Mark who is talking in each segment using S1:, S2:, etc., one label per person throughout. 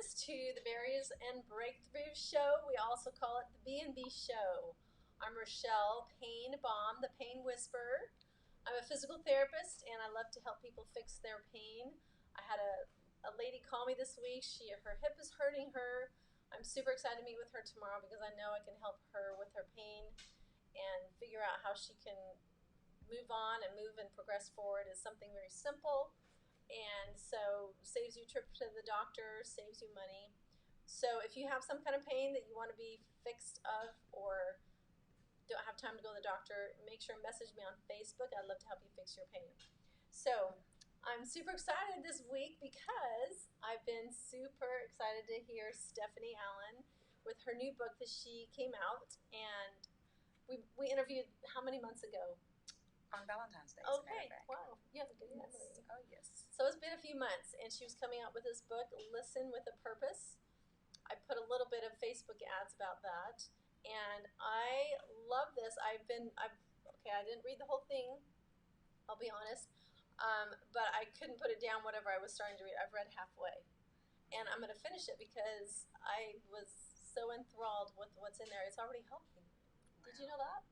S1: friends, to the Barriers and Breakthroughs show. We also call it the B&B show. I'm Rochelle Payne Baum, the Pain Whisperer. I'm a physical therapist, and I love to help people fix their pain. I had a lady call me this week. Her hip is hurting her. I'm super excited to meet with her tomorrow because I know I can help her with her pain and figure out how she can move on and move and progress forward. Is something very simple, and so saves you a trip to the doctor, saves you money. So if you have some kind of pain that you want to be fixed of, or don't have time to go to the doctor, make sure and message me on Facebook. I'd love to help you fix your pain. So I'm super excited this week because I've been super excited to hear Stephanie Allan with her new book that she came out, and we interviewed how many months ago?
S2: On Valentine's Day.
S1: Okay, wow, you have a good memory.
S2: Oh, yes.
S1: So it's been a few months, and she was coming out with this book, Listen with a Purpose. I put a little bit of Facebook ads about that, and I love this. I didn't read the whole thing, I'll be honest, but I couldn't put it down whatever I was starting to read. I've read halfway, and I'm going to finish it because I was so enthralled with what's in there. It's already helping. Did you know that?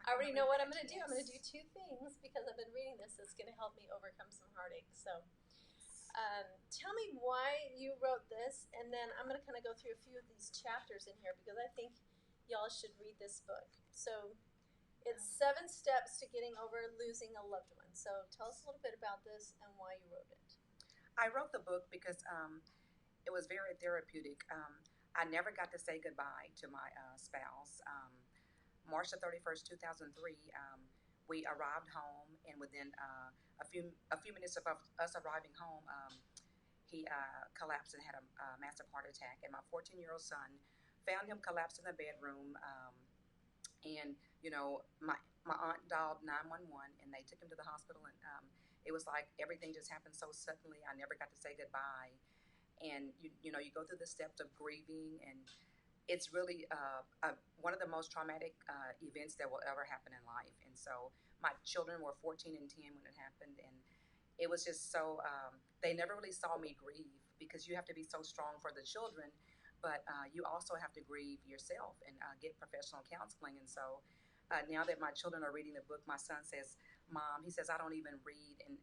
S1: I already know what I'm going to do. I'm going to do two things because I've been reading this that's going to help me overcome some heartache. So tell me why you wrote this, and then I'm going to kind of go through a few of these chapters in here because I think y'all should read this book. So it's 7 steps to getting over losing a loved one. So tell us a little bit about this and why you wrote it.
S2: I wrote the book because it was very therapeutic. I never got to say goodbye to my spouse. March the 31st, 2003, we arrived home, and within a few minutes of us arriving home, he collapsed and had a massive heart attack. And my 14-year-old son found him collapsed in the bedroom, and my aunt dialed 911, and they took him to the hospital, and it was like everything just happened so suddenly. I never got to say goodbye, and you go through the steps of grieving, and it's really one of the most traumatic events that will ever happen in life. And so my children were 14 and 10 when it happened, and it was just so, they never really saw me grieve because you have to be so strong for the children, but you also have to grieve yourself and get professional counseling. And so now that my children are reading the book, my son says, Mom, he says, I don't even read. And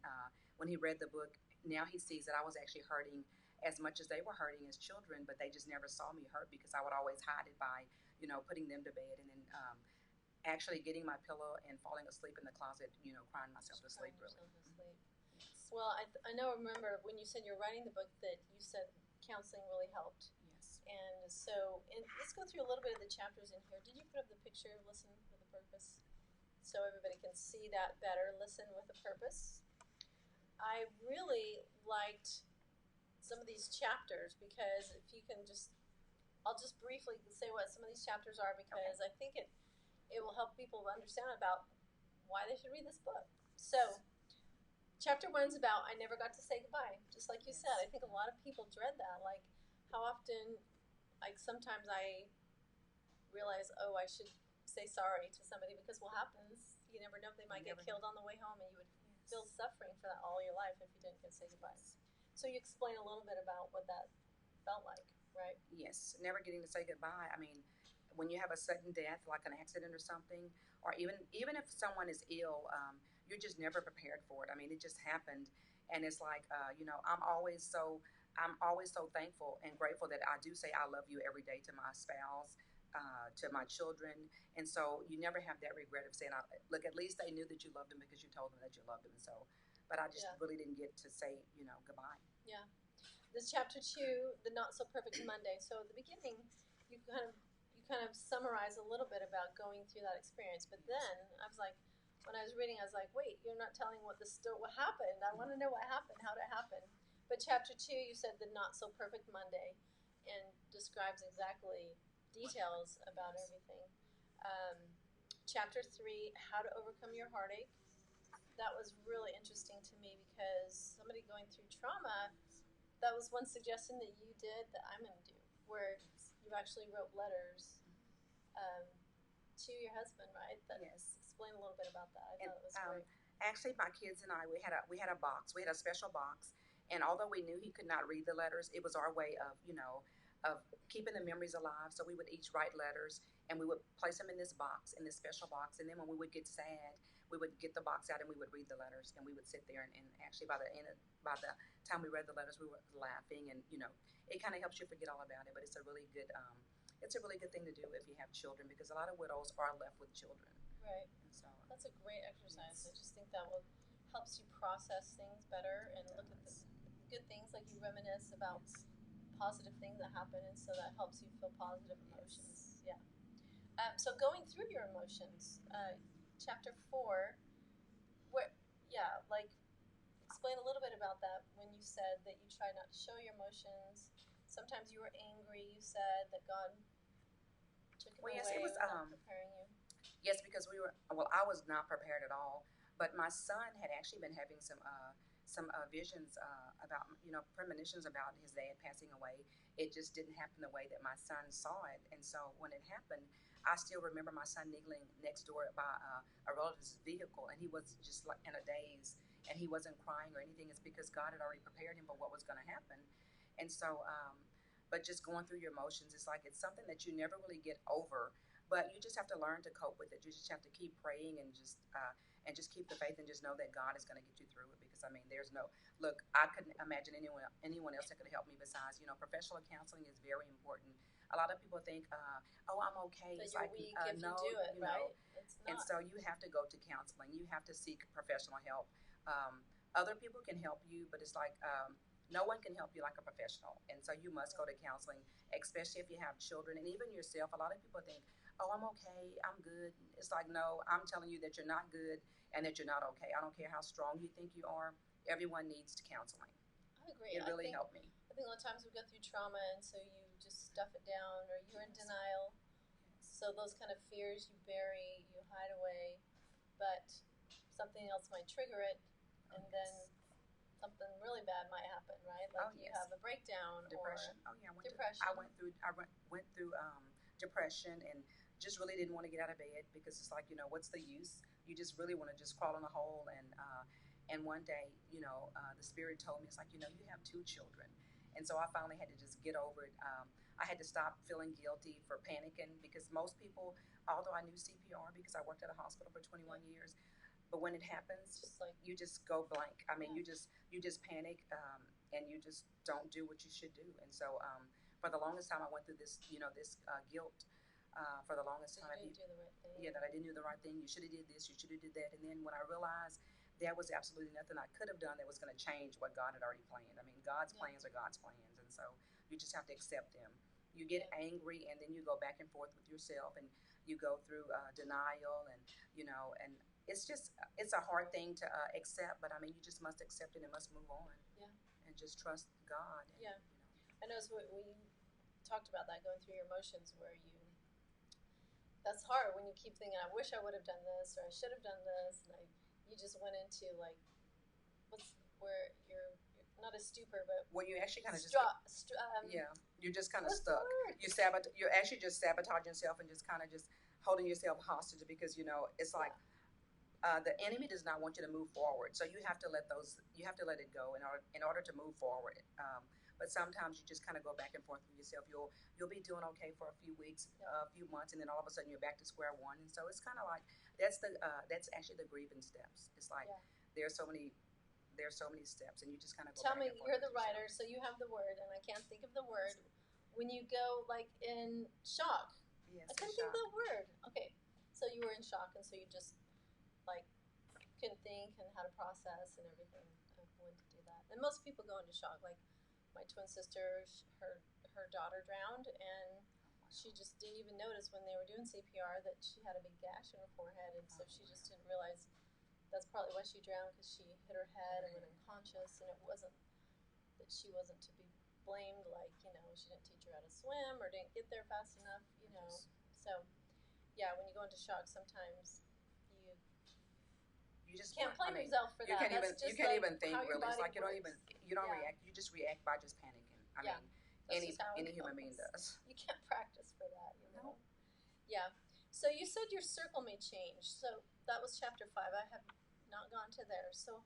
S2: when he read the book, now he sees that I was actually hurting as much as they were hurting as children, but they just never saw me hurt because I would always hide it by, putting them to bed and then actually getting my pillow and falling asleep in the closet, crying myself to sleep, really.
S1: Yes. Well, I remember when you said you're writing the book that you said counseling really helped.
S2: Yes.
S1: And so, let's go through a little bit of the chapters in here. Did you put up the picture of Listen with a Purpose? So everybody can see that better. Listen with a Purpose. I really liked some of these chapters because if you can I'll just briefly say what some of these chapters are because I think it will help people understand about why they should read this book. So chapter 1 is about I never got to say goodbye, just like you said. I think a lot of people dread that. Like how often, sometimes I realize, I should say sorry to somebody because what happens, you never know, they might get killed on the way home and you would feel suffering for that all your life if you didn't get to say goodbye. So you explain a little bit about what that felt like, right?
S2: Yes, never getting to say goodbye. I mean, when you have a sudden death, like an accident or something, or even if someone is ill, you're just never prepared for it. I mean, it just happened, and it's like, I'm always so thankful and grateful that I do say I love you every day to my spouse, to my children, and so you never have that regret of saying, look, at least they knew that you loved them because you told them that you loved them, and so. But I just really didn't get to say, goodbye.
S1: Yeah. This chapter 2, the not so perfect Monday. So at the beginning, you kind of summarize a little bit about going through that experience. But then I was like, when I was reading, I was like, wait, you're not telling what happened. I want to know what happened, how did it happen. But chapter 2, you said the not so perfect Monday, and describes exactly details about everything. Chapter 3, how to overcome your heartache. That was really interesting to me because somebody going through trauma, that was one suggestion that you did that I'm going to do, where you actually wrote letters to your husband, right?
S2: Yes.
S1: Explain a little bit about that. I thought it was great.
S2: Actually, my kids and I, we had a box. We had a special box, And although we knew he could not read the letters, it was our way of, of keeping the memories alive. So we would each write letters and we would place them in this box, in this special box. And then when we would get sad, we would get the box out and we would read the letters and we would sit there and actually by the time we read the letters, we were laughing and, it kind of helps you forget all about it. But it's a really good thing to do if you have children because a lot of widows are left with children.
S1: Right.
S2: And so
S1: that's a great exercise. I just think that will helps you process things better and look at the good things, like you reminisce about positive things that happen, and so that helps you feel positive emotions. Yeah. So going through your emotions, chapter 4, where like explain a little bit about that when you said that you try not to show your emotions. Sometimes you were angry. You said that God took it away.
S2: Yes, it was
S1: not preparing you.
S2: Yes, because I was not prepared at all. But my son had actually been having some visions about, premonitions about his dad passing away. It just didn't happen the way that my son saw it. And so when it happened, I still remember my son kneeling next door by a relative's vehicle, and he was just like in a daze, and he wasn't crying or anything. It's because God had already prepared him for what was going to happen. And so, but just going through your emotions, it's like it's something that you never really get over. But you just have to learn to cope with it. You just have to keep praying and just keep the faith and just know that God is going to get you through it. Because I mean, there's no look. I couldn't imagine anyone else that could help me besides professional counseling is very important. A lot of people think, oh, I'm okay.
S1: That
S2: it's
S1: you're
S2: like
S1: weak if
S2: no,
S1: you do it, right? It's not.
S2: And so you have to go to counseling. You have to seek professional help. Other people can help you, but it's like no one can help you like a professional. And so you must go to counseling, especially if you have children and even yourself. A lot of people think, oh, I'm okay, I'm good. It's like, no, I'm telling you that you're not good and that you're not okay. I don't care how strong you think you are. Everyone needs counseling.
S1: I agree.
S2: It really helped me.
S1: I think a lot of times we go through trauma, and so you just stuff it down, or you're in denial. So those kind of fears you bury, you hide away, but something else might trigger it, and then something really bad might happen, right? Like you have a breakdown,
S2: depression.
S1: Or
S2: depression. I went through depression and just really didn't want to get out of bed because it's like, what's the use? You just really want to just crawl in a hole. And one day, the Spirit told me, it's like, you have 2 children. And so I finally had to just get over it. I had to stop feeling guilty for panicking because most people, although I knew CPR because I worked at a hospital for 21 years, but when it happens, you just go blank. I mean, you just panic and you just don't do what you should do. And so for the longest time, I went through this, this guilt. For the longest time,
S1: you didn't do the right thing.
S2: Yeah, that I didn't do the right thing. You should have did this. You should have did that. And then when I realized there was absolutely nothing I could have done that was going to change what God had already planned. I mean, God's plans are God's plans, and so you just have to accept them. You get angry, and then you go back and forth with yourself, and you go through denial, and and it's a hard thing to accept. But I mean, you just must accept it and must move on.
S1: Yeah.
S2: And just trust God. And,
S1: yeah. I know we talked about that, going through your emotions, where that's hard when you keep thinking, I wish I would have done this, or I should have done this, and you just went into like, where you're not a stupor, but
S2: where you actually kind of you're just kind of stuck. You're actually just sabotaging yourself and just kind of just holding yourself hostage because it's like the enemy does not want you to move forward. So you have to let it go in order to move forward. But sometimes you just kind of go back and forth with yourself. You'll be doing okay for a few weeks, a few months, and then all of a sudden you're back to square one. And so it's kind of like that's actually the grieving steps. It's like there's so many steps, and you just kind of go
S1: Tell me,
S2: back and forth
S1: you're the
S2: with
S1: writer,
S2: yourself.
S1: so you have the word, and I can't think of the word. When you go like in shock,
S2: Yes,
S1: I couldn't think of the word. Okay, so you were in shock, and so you just like couldn't think and how to process and everything of when to do that. And most people go into shock. Like my twin sister, her daughter drowned, and she just didn't even notice when they were doing CPR that she had a big gash in her forehead, and so she just didn't realize that's probably why she drowned, because she hit her head and went unconscious, and it wasn't that she wasn't to be blamed, like, she didn't teach her how to swim or didn't get there fast enough, So, yeah, when you go into shock, sometimes
S2: you just
S1: can't blame yourself for that.
S2: You can't even think really. It's like you don't react. You just react by just panicking. I mean, any human being does.
S1: You can't practice for that, No. Yeah. So you said your circle may change. So that was chapter 5. I have not gone to there. So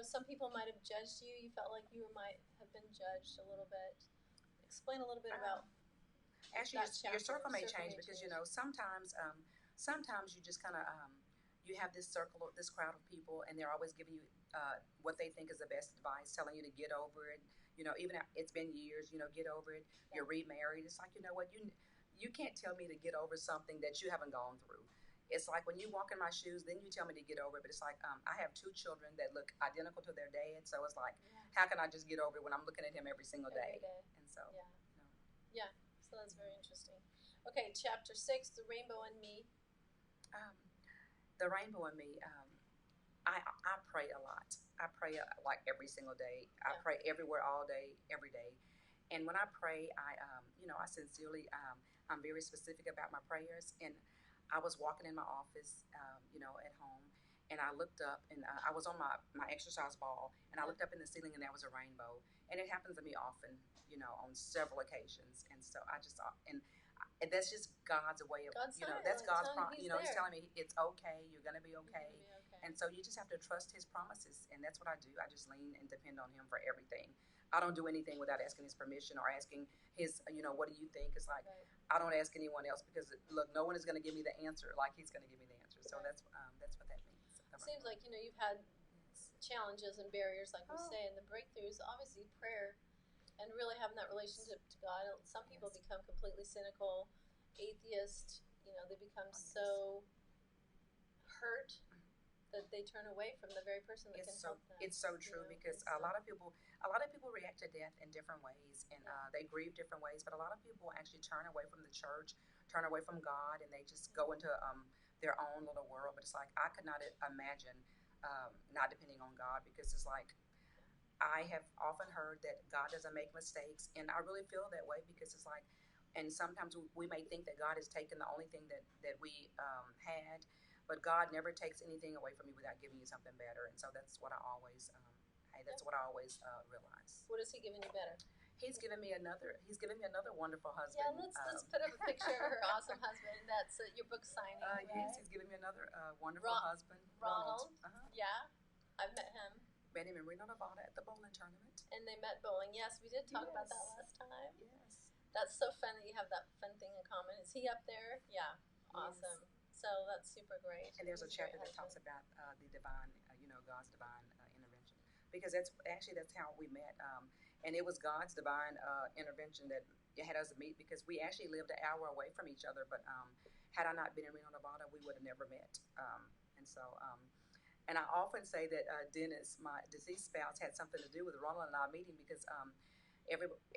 S1: Some people might have judged you. You felt like you might have been judged a little bit. Explain a little bit about
S2: Actually,
S1: that
S2: your
S1: chapter.
S2: circle may change because sometimes you just kind of you have this circle, this crowd of people, and they're always giving you what they think is the best advice, telling you to get over it. Even it's been years. Get over it.
S1: Yeah.
S2: You're remarried. It's like, what you can't tell me to get over something that you haven't gone through. It's like when you walk in my shoes, then you tell me to get over it. But it's like I have two children that look identical to their dad, so it's like, how can I just get over it when I'm looking at him every single day? And so,
S1: yeah. So that's very interesting. Okay, chapter 6, the rainbow in me.
S2: The rainbow in me. I pray a lot. I pray like every single day. I pray everywhere, all day, every day. And when I pray, I sincerely, I'm very specific about my prayers. And I was walking in my office, at home, and I looked up, and I was on my exercise ball, and I looked up in the ceiling, and there was a rainbow. And it happens to me often, on several occasions. And so I just, and that's just God's way of, that's God's promise. He's telling me it's okay. You're going to be okay. And so you just have to trust his promises. And that's what I do. I just lean and depend on him for everything. I don't do anything without asking his permission or asking his, what do you think? It's like, I don't ask anyone else because, look, no one is going to give me the answer like he's going to give me the answer. So that's what that means.
S1: It seems like, you've had challenges and barriers, like we say, and the breakthroughs, obviously prayer and really having that relationship to God. Some people become completely cynical, atheist, they become so hurt that they turn away from the very person that can help them.
S2: It's so true because a lot of people react to death in different ways, and they grieve different ways. But a lot of people actually turn away from the church, turn away from God, and they just go into their own little world. But it's like I could not imagine not depending on God, because it's like I have often heard that God doesn't make mistakes, and I really feel that way because it's like, and sometimes we may think that God has taken the only thing that we had. But God never takes anything away from you without giving you something better, and so that's what I always, realize.
S1: What has He given you better?
S2: He's given me another wonderful husband.
S1: Yeah, let's put up a picture of her awesome husband. That's your book signing. Right?
S2: Yes, he's given me another wonderful husband,
S1: Ronald. Yeah, I've met him.
S2: Met him in Reno, Nevada at the bowling tournament.
S1: And they met bowling. Yes, we did talk about that last time.
S2: Yes.
S1: That's so fun that you have that fun thing in common. Is he up there? Yeah, awesome. Yes. So that's super great.
S2: And there's a chapter that talks about the divine, God's divine intervention, because that's how we met. And it was God's divine intervention that had us meet, because we actually lived an hour away from each other. But had I not been in Reno, Nevada, we would have never met. And I often say that Dennis, my deceased spouse, had something to do with Ronald and I meeting, because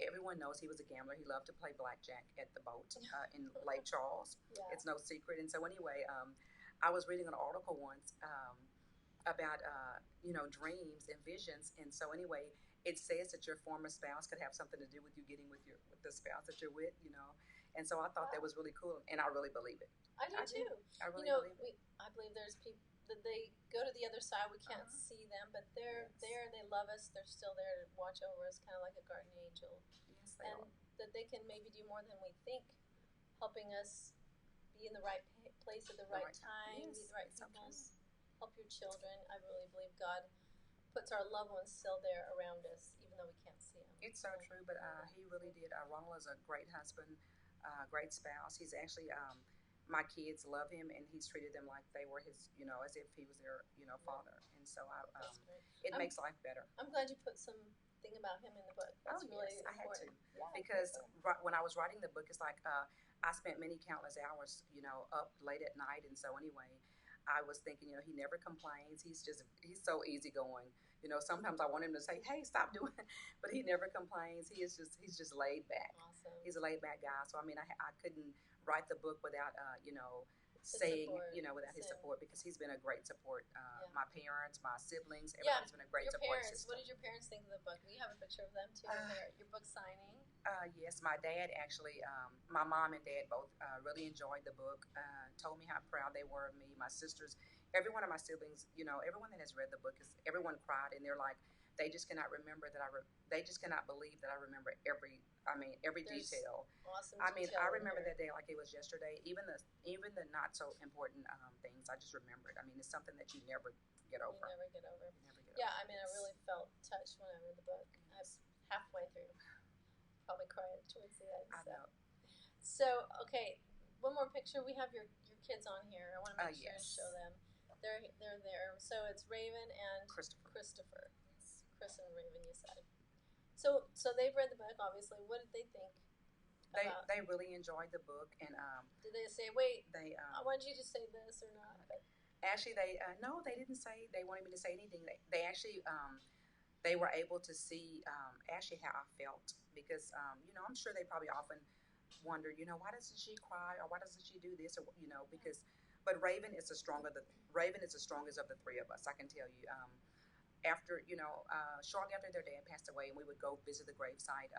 S2: everyone knows he was a gambler. He loved to play blackjack at the boat in Lake Charles. Yeah. It's no secret. And so anyway, I was reading an article once about dreams and visions. And so anyway, it says that your former spouse could have something to do with you getting with the spouse that you're with. And so I thought that was really cool, and I really believe it.
S1: I do too.
S2: I really believe it.
S1: I believe there's people that they go to the other side. We can't see them, but they're there. They love us. They're still there to watch over us, kind of like a guardian angel.
S2: Yes, they are.
S1: That they can maybe do more than we think, helping us be in the right place at the right time, be the right people, help your children. I really believe God puts our loved ones still there around us, even though we can't see them.
S2: It's so true, but he really did. Ronald is a great husband, great spouse. He's actually. My kids love him, and he's treated them like they were his, as if he was their, father. And so it makes life better.
S1: I'm glad you put something about him in the book. That's really
S2: yes, I had to.
S1: Yeah,
S2: because when I was writing the book, it's like I spent many countless hours, up late at night. And so anyway, I was thinking, he never complains. He's so easygoing. Sometimes I want him to say, hey, stop doing it. But he never complains. He's just laid back.
S1: Awesome.
S2: He's a laid back guy. So, I mean, I couldn't write the book without, saying, without his support, because he's been a great support. My parents, my siblings, everybody's been a great support system.
S1: What did your parents think of the book? We have a picture of them too. Your book signing.
S2: Yes, my dad actually, my mom and dad both really enjoyed the book, told me how proud they were of me. My sisters, every one of my siblings, everyone that has read the book, everyone cried, and they're like, they just cannot remember they just cannot believe that I remember every detail.
S1: Awesome.
S2: I mean, I remember that day like it was yesterday. Even the not so important things, I just remember it. I mean, it's something that you never get over.
S1: You never get over. Yeah, I mean, I really felt touched when I read the book. I was halfway through, probably cried towards the end.
S2: I know.
S1: Okay, one more picture. We have your kids on here. I want to make sure and
S2: Yes.
S1: show them. They're there. So it's Raven and
S2: Christopher.
S1: Christopher. Chris and Raven, you said. So they've read the book, obviously. What did they think about?
S2: They really enjoyed the book, and
S1: Did they say, wait,
S2: they
S1: I want you to say this or not? But
S2: actually they no, they didn't say they wanted me to say anything. They actually they were able to see actually how I felt because I'm sure they probably often wondered, why doesn't she cry or why doesn't she do this or because but Raven is the strongest of the three of us. I can tell you. After shortly after their dad passed away, and we would go visit the gravesite.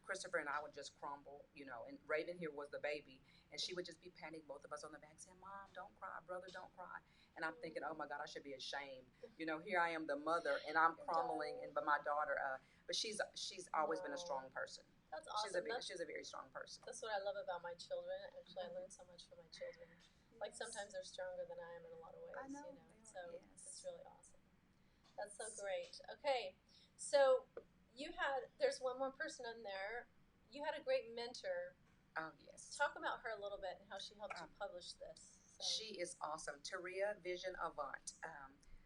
S2: Christopher and I would just crumble, and Raven here was the baby, and she would just be patting both of us on the back, saying, "Mom, don't cry, brother, don't cry." And I'm thinking, "Oh my God, I should be ashamed." Here I am, the mother, and I'm crumbling, but my daughter, but she's always been a strong person.
S1: That's awesome.
S2: She's a very strong person.
S1: That's what I love about my children. Actually, I learned so much from my children. Like sometimes they're stronger than I am in a lot of ways.
S2: I know.
S1: So
S2: yes.
S1: It's really awesome. That's so great. Okay, so there's one more person in there. You had a great mentor.
S2: Oh, yes.
S1: Talk about her a little bit and how she helped you publish this. So.
S2: She is awesome. Taria Vision Avant.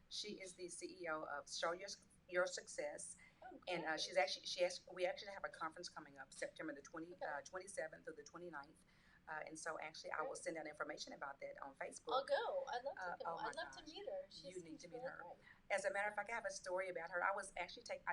S2: She is the CEO of Show Your Success.
S1: Oh,
S2: and we actually have a conference coming up September the 27th through the 29th. And so actually I will send out information about that on Facebook.
S1: I'll go. I'd love to go. I'd love to meet her.
S2: You need to meet her.
S1: Great.
S2: As a matter of fact, I have a story about her. I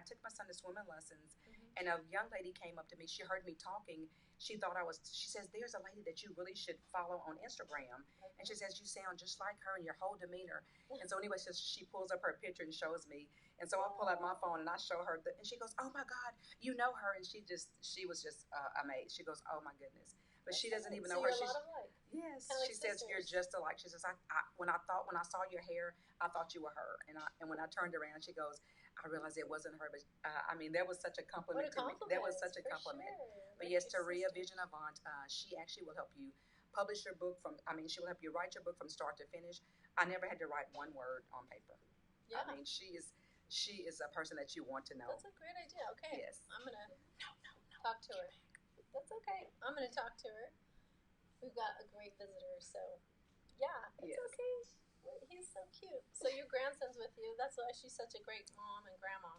S2: took my son to swimming lessons, and a young lady came up to me. She heard me talking. She says, "There's a lady that you really should follow on Instagram." And she says, "You sound just like her in your whole demeanor." And so anyway, she pulls up her picture and shows me. And so I pull out my phone and I show her, and she goes, "Oh my God, you know her." And she was just amazed. She goes, "Oh my goodness." But she doesn't even know her. Yes. She says, "You're just alike." She says, when I saw your hair, I thought you were her. And when I turned around, she goes, "I realized it wasn't her." But that was such a compliment to me. That was such a compliment.
S1: Sure.
S2: But yes, Taria Vision Avant, she actually will help you publish your book she will help you write your book from start to finish. I never had to write one word on paper.
S1: Yeah.
S2: She is a person that you want to know.
S1: That's a great idea. Okay.
S2: Yes.
S1: I'm gonna talk to her. That's okay. I'm gonna talk to her. We've got a great visitor, so yeah, it's okay. He's so cute. So your grandson's with you. That's why she's such a great mom and grandma.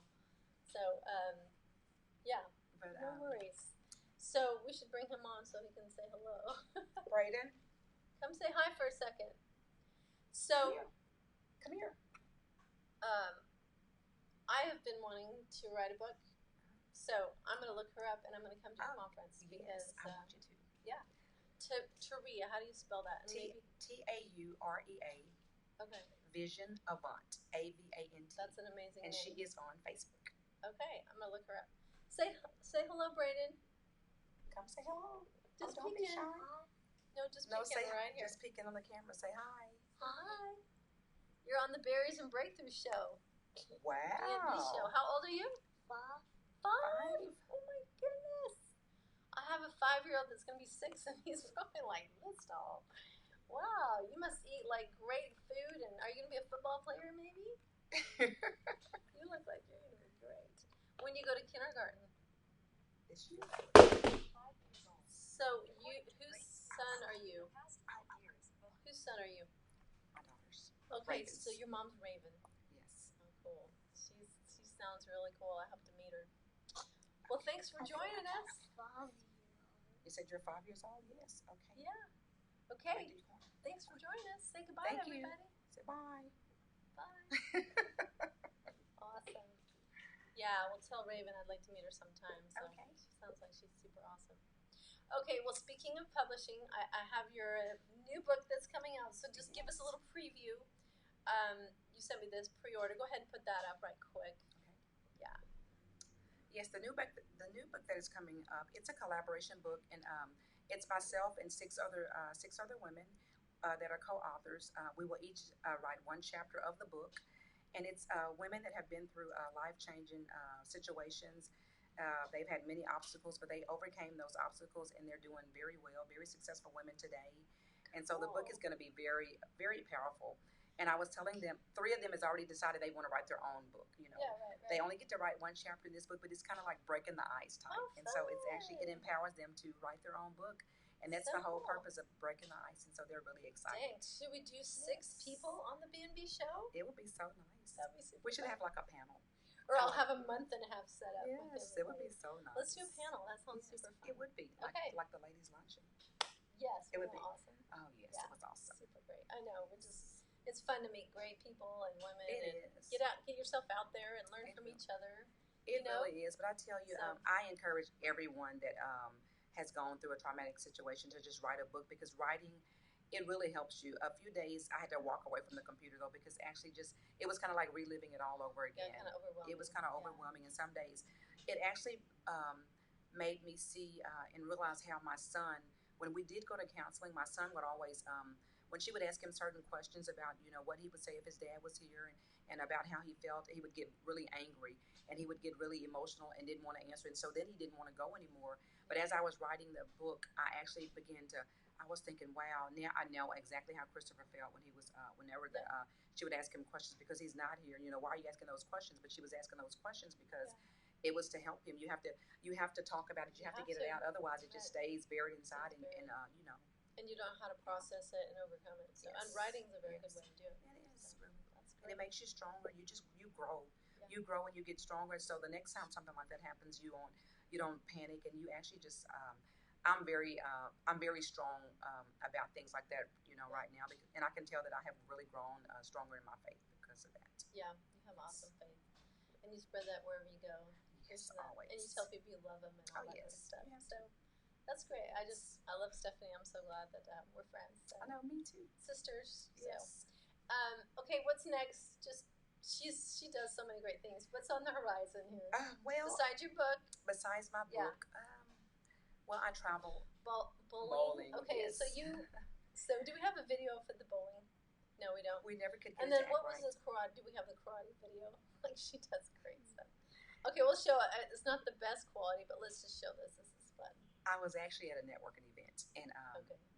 S1: So yeah,
S2: but,
S1: no worries. So we should bring him on so he can say hello.
S2: Brayden,
S1: come say hi for a second. So
S2: come here.
S1: I have been wanting to write a book, so I'm going to look her up and I'm going to come to the conference because
S2: I want you to.
S1: Yeah. Taria, how do you spell that?
S2: Taurea.
S1: Okay.
S2: Vision Avant. AVANT.
S1: That's an amazing
S2: name. And she is on Facebook.
S1: Okay, I'm gonna look her up. Say hello, Brayden.
S2: Come say hello.
S1: Just
S2: don't be shy.
S1: No, just peeking right here.
S2: Just peeking on the camera. Say hi.
S1: Hi. You're on the Barriers and Breakthroughs show.
S2: Wow.
S1: B&B show. How old are you? 5. 5? Oh my goodness. I have a 5-year-old that's going to be 6 and he's probably like this tall. Wow, you must eat like great food. And are you going to be a football player maybe? You look like you're going to be great. When you go to kindergarten?
S2: This year.
S1: So whose son are you? Whose son are you?
S2: My daughter's.
S1: Okay,
S2: Raven's.
S1: so your mom's Raven.
S2: Yes.
S1: Oh, cool. She sounds really cool. I hope to meet her. Well, thanks for joining us.
S2: You said you're 5 years old? Yes. Okay.
S1: Yeah. Okay. Thanks for joining us. Say goodbye, everybody.
S2: Say bye.
S1: Bye. Awesome. Yeah, we'll tell Raven I'd like to meet her sometime. So
S2: okay.
S1: She sounds like she's super awesome. Okay, well, speaking of publishing, I have your new book that's coming out. So just give us a little preview. You sent me this pre-order. Go ahead and put that up right quick.
S2: Okay. Yeah. Yes, the new book that is coming up. It's a collaboration book, and it's myself and six other women that are co-authors. We will each write one chapter of the book, and it's women that have been through life-changing situations. They've had many obstacles, but they overcame those obstacles, and they're doing very well, very successful women today. And so the book is going to be very, very powerful. And I was telling them, three of them has already decided they want to write their own book. You know,
S1: Yeah, right.
S2: they only get to write one chapter in this book, but it's kind of like breaking the ice type.
S1: Oh,
S2: and so it's actually, it empowers them to write their own book. And that's
S1: So
S2: the whole
S1: cool.
S2: purpose of breaking the ice. And so they're really excited.
S1: Dang, should we do 6 people on the B&B show?
S2: It would be so nice.
S1: That'd be super
S2: We should
S1: fun.
S2: have like a panel.
S1: Or I'll have a month and a half set up.
S2: Yes, it would be so nice.
S1: Let's do a panel. That sounds super fun.
S2: It would be. Like,
S1: Okay.
S2: like the ladies' luncheon.
S1: Yes,
S2: It would be
S1: awesome.
S2: Oh, yes,
S1: Yeah.
S2: it was awesome.
S1: Super great. I know. It's fun to meet great people and women.
S2: It
S1: and
S2: is.
S1: Get yourself out there and learn from each other.
S2: It really is. But I tell you,
S1: So-
S2: I encourage everyone that has gone through a traumatic situation to just write a book, because writing, it really helps you. A few days I had to walk away from the computer though, because actually it was kind of like reliving it all over again.
S1: Yeah, kind of overwhelming.
S2: It was kind of overwhelming, and some days it actually made me see and realize how my son, when we did go to counseling, my son would always, when she would ask him certain questions about, what he would say if his dad was here, and about how he felt, he would get really angry and he would get really emotional and didn't want to answer. And so then he didn't want to go anymore. But as I was writing the book, I actually I was thinking, wow, now I know exactly how Christopher felt when he was, whenever she would ask him questions, because he's not here. Why are you asking those questions? But she was asking those questions because it was to help him. You have to talk about it. You have to get it out. Otherwise, it just stays buried inside, and
S1: And you don't know how to process it and overcome it. So, and writing's a very good way to do it.
S2: It is.
S1: So, that's
S2: And it
S1: great.
S2: makes you stronger. You grow.
S1: Yeah.
S2: You grow and you get stronger. So the next time something like that happens, you don't panic, and you actually just. I'm very strong about things like that, right now, and I can tell that I have really grown stronger in my faith because of that.
S1: Yeah, you have awesome faith, and you spread that wherever you go.
S2: Yes,
S1: That.
S2: always.
S1: And you tell people you love them and all that kind of stuff.
S2: Yes.
S1: So that's great. I love Stephanie. I'm so glad that we're friends. So.
S2: I know, me too.
S1: Sisters.
S2: Yes.
S1: So, okay, what's next? She does so many great things. What's on the horizon here?
S2: Well,
S1: besides your book.
S2: Besides my
S1: Yeah.
S2: book, well, I travel.
S1: Bowling. Okay,
S2: yes.
S1: So do we have a video for the bowling? No, we don't.
S2: We never could get
S1: And then
S2: it
S1: what
S2: right.
S1: was the karate? Do we have the karate video? Like, she does great stuff. Okay, we'll show it. It's not the best quality, but let's just show this. This is fun.
S2: I was actually at a networking event, and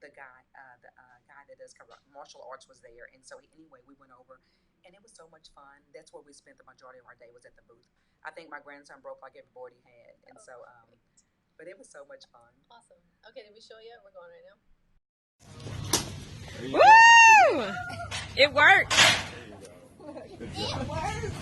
S2: the guy that does martial arts was there, and so anyway, we went over, and it was so much fun. That's where we spent the majority of our day, was at the booth. I think my grandson broke like every board he had, and but it was so much fun.
S1: Awesome. Okay, did we show you? We're going right now.
S3: Woo! It worked.
S1: It worked.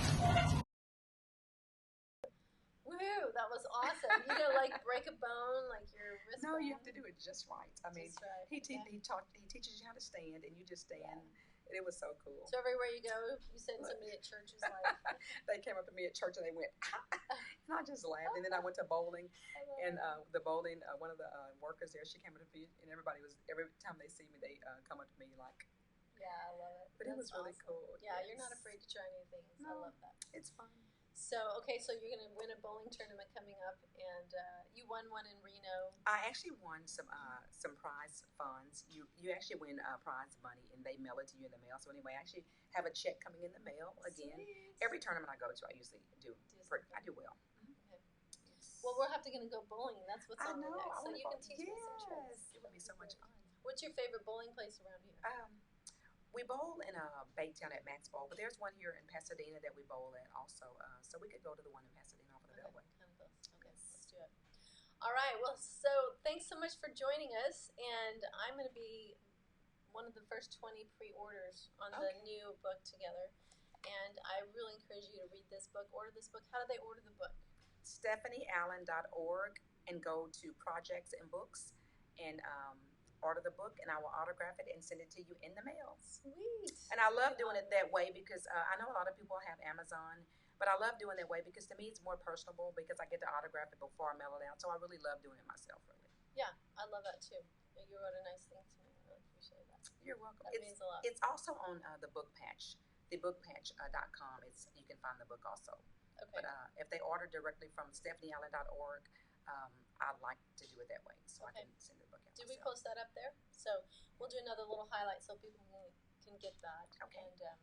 S1: Woo! That was awesome. You gonna like break a bone, like your wrist?
S2: No,
S1: bone?
S2: you have to do it just right. I mean,
S1: Just right.
S2: he teaches you how to stand, and you just stand. And it was so cool.
S1: So everywhere you go, you send somebody at church who's like,
S2: they came up to me at church and they went, and I just laughed. And then I went to bowling, and the bowling, one of the workers there, she came up to me, and every time they see me, they come up to me like.
S1: Yeah, I love it.
S2: But it was really
S1: awesome.
S2: cool.
S1: Yeah,
S2: yes.
S1: you're not afraid to try new things.
S2: No,
S1: I love that.
S2: It's fun.
S1: So, okay, so you're going to win a bowling tournament coming up, and you won one in Reno.
S2: I actually won some prize funds. You actually win prize money, and they mail it to you in the mail. So anyway, I actually have a check coming in the mail again.
S1: Sweet.
S2: Every tournament I go to, I usually do. I do well.
S1: Okay. Well, we're have to go bowling. That's what's on the next. So you can teach me some tricks.
S2: It would be so much fun.
S1: What's your favorite bowling place around here?
S2: We bowl in Baytown at Max Bowl, but there's one here in Pasadena that we bowl at also. So we could go to the one in Pasadena off of the Beltway.
S1: Kind of close. Okay, let's do it. All right. Well, so thanks so much for joining us, and I'm going to be one of the first 20 pre-orders on the new book together. And I really encourage you to read this book, order this book. How do they order the book?
S2: StephanieAllan.org, and go to projects and books, and order the book, and I will autograph it and send it to you in the mail.
S1: Sweet.
S2: And I love doing it that way because I know a lot of people have Amazon, but I love doing it that way because to me it's more personable because I get to autograph it before I mail it out. So I really love doing it myself, really.
S1: Yeah, I love that too. You wrote a nice thing to me. I really appreciate that.
S2: You're welcome.
S1: That means a lot.
S2: It's also on the book patch, thebookpatch.com. You can find the book also.
S1: Okay.
S2: But if they order directly from StephanieAllan.org, I like to do it that way, so I can send the book out.
S1: Did we post that up there? So we'll do another little highlight so people can get that and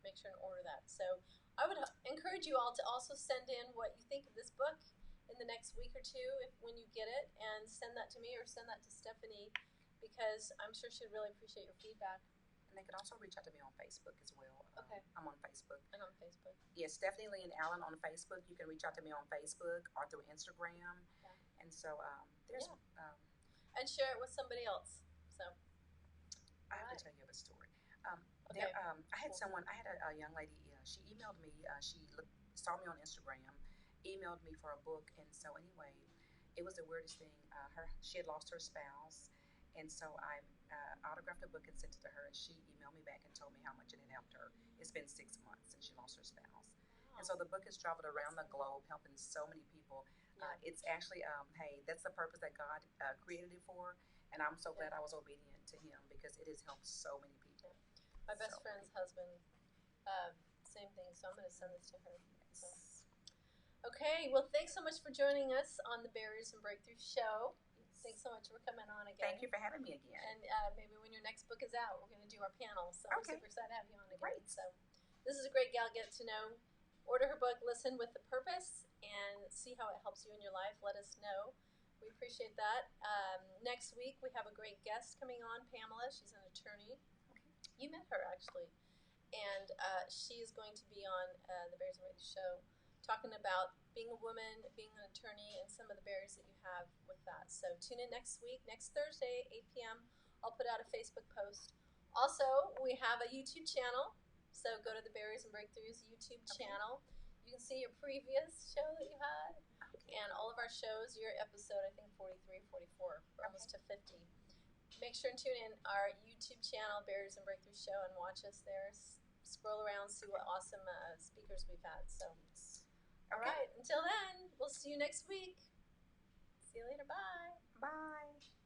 S1: make sure and order that. So I would encourage you all to also send in what you think of this book in the next week or two when you get it, and send that to me or send that to Stephanie, because I'm sure she'd really appreciate your feedback.
S2: And they can also reach out to me on Facebook as well.
S1: Okay.
S2: I'm on Facebook.
S1: And on Facebook.
S2: Yes, Stephanie Lee and Allan on Facebook. You can reach out to me on Facebook or through Instagram.
S1: Yeah.
S2: And so there's.
S1: Yeah. And share it with somebody else. So.
S2: I have to tell you a story.
S1: Okay.
S2: I had someone. I had a young lady. She emailed me. Saw me on Instagram, emailed me for a book, and so anyway, it was the weirdest thing. She had lost her spouse, and so I autographed a book and sent it to her, and she emailed me back and told me how much it had helped her. It's been 6 months, and she lost her spouse.
S1: Wow.
S2: And so the book has traveled around the globe, helping so many people.
S1: Yeah.
S2: It's actually, hey, that's the purpose that God created it for, and I'm so glad I was obedient to Him because it has helped so many people.
S1: My best friend's husband, same thing. So I'm going to send this to her. So. Okay. Well, thanks so much for joining us on the Barriers and Breakthroughs show. Thanks so much for coming on again.
S2: Thank you for having me again.
S1: And maybe when your next book is out, we're going to do our panel. So I'm super excited to have you on again.
S2: Great.
S1: So this is a great gal get to know. Order her book, Listen with the Purpose, and see how it helps you in your life. Let us know. We appreciate that. Next week, we have a great guest coming on, Pamela. She's an attorney.
S2: Okay.
S1: You met her, actually. And she is going to be on the Bears and Breakthroughs show talking about being a woman, being an attorney, and some of the barriers that you have with that. So tune in next week, next Thursday, 8 p.m. I'll put out a Facebook post. Also, we have a YouTube channel. So go to the Barriers and Breakthroughs YouTube channel. You can see your previous show that you had. And all of our shows, your episode, I think 43, 44, we're almost to 50. Make sure and tune in our YouTube channel, Barriers and Breakthroughs Show, and watch us there. Scroll around, see what awesome speakers we've had. So, all right. Until then, we'll see you next week. See you later. Bye.
S2: Bye.